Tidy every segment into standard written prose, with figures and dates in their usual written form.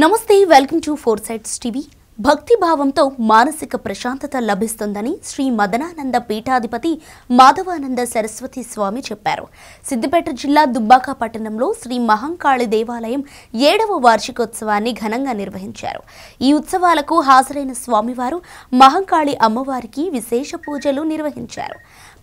నమస్తే, welcome to four sides TV. భక్తి భావంతో మానసిక ప్రశాంతత లభిస్తుందని శ్రీ మదనానంద పీఠాధిపతి మాధవానంద సరస్వతి స్వామి చెప్పారు. సిద్దిపేట జిల్లా దుబ్బాక పట్టణంలో శ్రీ మహంకాళి దేవాలయం 7వ వార్షికోత్సవాన్ని ఘనంగా నిర్వహించారు. ఈ ఉత్సవాలకు హాజరైన స్వామివారు మహంకాళి అమ్మవారికి విశేష పూజలు నిర్వహించారు.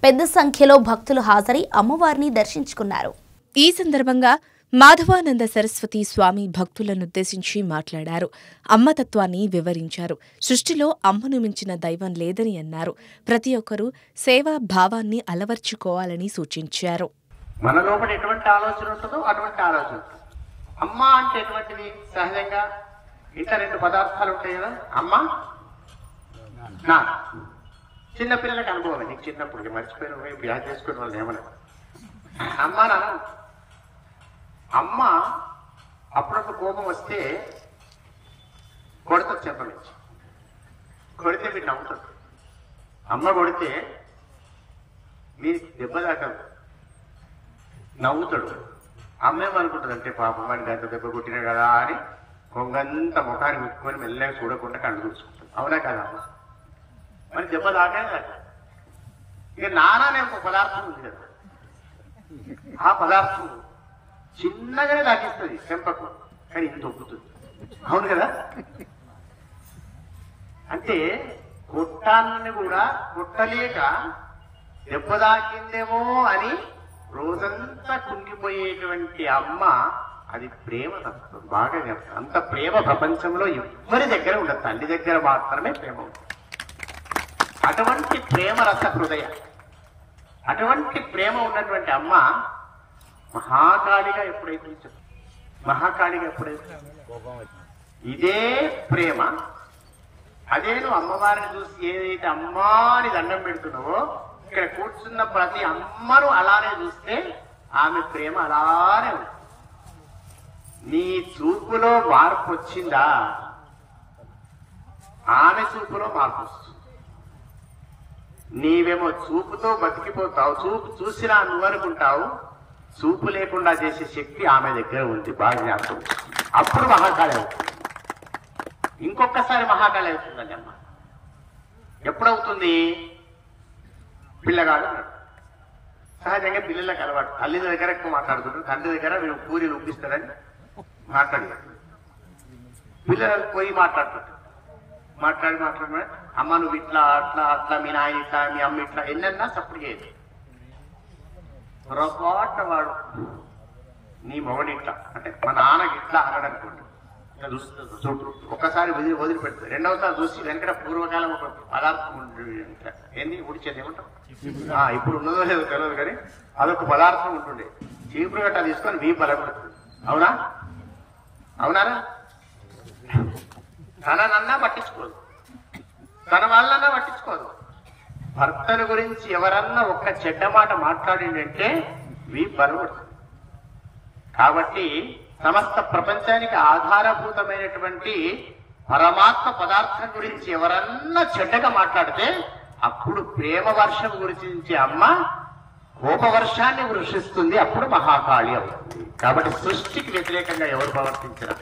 పెద్ద సంఖ్యలో భక్తులు హాజరై అమ్మవారిని దర్శించుకున్నారు. ఈ సందర్భంగా మాధవానంద సరస్వతి స్వామి భక్తులనుద్దేశించి మాట్లాడారు. అమ్మతత్వాన్ని వివరించారు. సృష్టిలో అమ్మను మించిన దైవం లేదని అన్నారు. ప్రతి ఒక్కరూ సేవా భావాన్ని అలవర్చుకోవాలని సూచించారు. మన లోపల ఎటువంటి ఆలోచన ఉంటుందో అటువంటి ఆలోచన. అమ్మ అంటే ఎటువంటిది? సహజంగా ఇంత 2 పదార్థాలు ఉంటాయి కదా, అమ్మ నా. చిన్నపిల్లలకి అనుభవం, నీకు చిన్నప్పుడు మర్చిపోయిన బ్యాగ్ చేసుకుని వాళ్ళు ఏమన్నా అమ్మ నాన్న. అమ్మ అప్పుడప్పుడు కోపం వస్తే కొడతాడు, చెప్పలేదు. కొడితే మీరు నవ్వుతాడు. అమ్మ కొడితే మీరు దెబ్బ దాకదు, నవ్వుతాడు. అమ్మ ఏమనుకుంటుంది అంటే పాపం వాడికి గంట దెబ్బ కొట్టినా కదా అని కొంగంత ముఖాన్ని ముట్టుకొని మెల్లగా చూడకుండా కళ్ళు చూసుకుంటాడు. అవునా కదా అమ్మ? మరి దెబ్బ దాకా ఇక నానే ఒక పదార్థం ఉంది కదా, ఆ పదార్థం చిన్నగానే దాటిస్తుంది చెంపకు, కానీ ఇంత ఒప్పుతుంది. అవును కదా? అంటే కొట్టాలని కూడా కొట్టలేక దెబ్బ దాకిందేమో అని రోజంతా కుంగిపోయేటువంటి అమ్మ, అది ప్రేమ తత్వం. బాగా చెప్తాను, అంత ప్రేమ ప్రపంచంలో ఎవరి దగ్గర ఉండదు, తల్లి దగ్గర మాత్రమే ప్రేమ ఉంటుంది. అటువంటి ప్రేమ రస హృదయ, అటువంటి ప్రేమ ఉన్నటువంటి అమ్మ మహాకాళిగా ఎప్పుడైతే ఇదే ప్రేమ, అదే నువ్వు అమ్మవారిని చూసి ఏదైతే అమ్మా అని దండం పెడుతున్నావో, ఇక్కడ కూర్చున్న ప్రతి అమ్మను అలానే చూస్తే ఆమె ప్రేమ అలానే ఉంది. నీ చూపులో మార్పు వచ్చిందా, ఆమె చూపులో మార్పు వస్తుంది. నీవేమో చూపుతో బతికిపోతావు, చూపు చూసినా నువ్వు అనుకుంటావు, చూపు లేకుండా చేసే శక్తి ఆమె దగ్గర ఉంది. బాగా జ్ఞాపకం. అప్పుడు మహాకాళి అవుతుంది. ఇంకొకసారి మహాకాళి అవుతుందండి అమ్మ. ఎప్పుడవుతుంది? పిల్లగాడు సహజంగా పిల్లలకు అలవాటు, తల్లి దగ్గర ఎక్కువ మాట్లాడుతుంటారు, తండ్రి దగ్గర వీళ్ళు పూరీలు ఉప్పిస్తారని మాట్లాడారు. పిల్లలకు పోయి మాట్లాడుతుంటారు. మాట్లాడి అమ్మ నువ్వు ఇట్లా అట్లా అట్లా, మీ నాయన ఇట్లా, మీ అమ్మ ఇట్లా, ఎన్నన్నా సప్పుడు చేయదు. పొరపాటు వాడు నీ మొగడు ఇట్లా అంటే మా నాన్నకి ఇట్లా అనడనుకోండి, ఒక్కసారి వదిలిపెడుతుంది. రెండవసారి చూసి వెనకట పూర్వకాలం ఒక పదార్థం ఉంటుంది, ఏంది ఉడిచేది ఏమంటాం, ఇప్పుడు ఉన్నదో లేదో తెలియదు కానీ అదొక పదార్థం ఉంటుండే. చీపురు గట్ట తీసుకొని వీ బలపడుతుంది. అవునా? అవునారా? తననన్నా పట్టించుకోదు, తన వాళ్ళన్నా పట్టించుకోదు. భర్తను గురించి ఎవరన్నా ఒక్క చెడ్డ మాట మాట్లాడిందంటే వీపు బలపడుతుంది. కాబట్టి సమస్త ప్రపంచానికి ఆధారభూతమైనటువంటి పరమాత్మ పదార్థం గురించి ఎవరన్నా చెడ్డగా మాట్లాడితే అప్పుడు ప్రేమ వర్షం గురించి అమ్మ కోప వర్షాన్ని వృషిస్తుంది. అప్పుడు మహాకాళి అవుతుంది. కాబట్టి సృష్టికి వ్యతిరేకంగా ఎవరు ప్రవర్తించారు?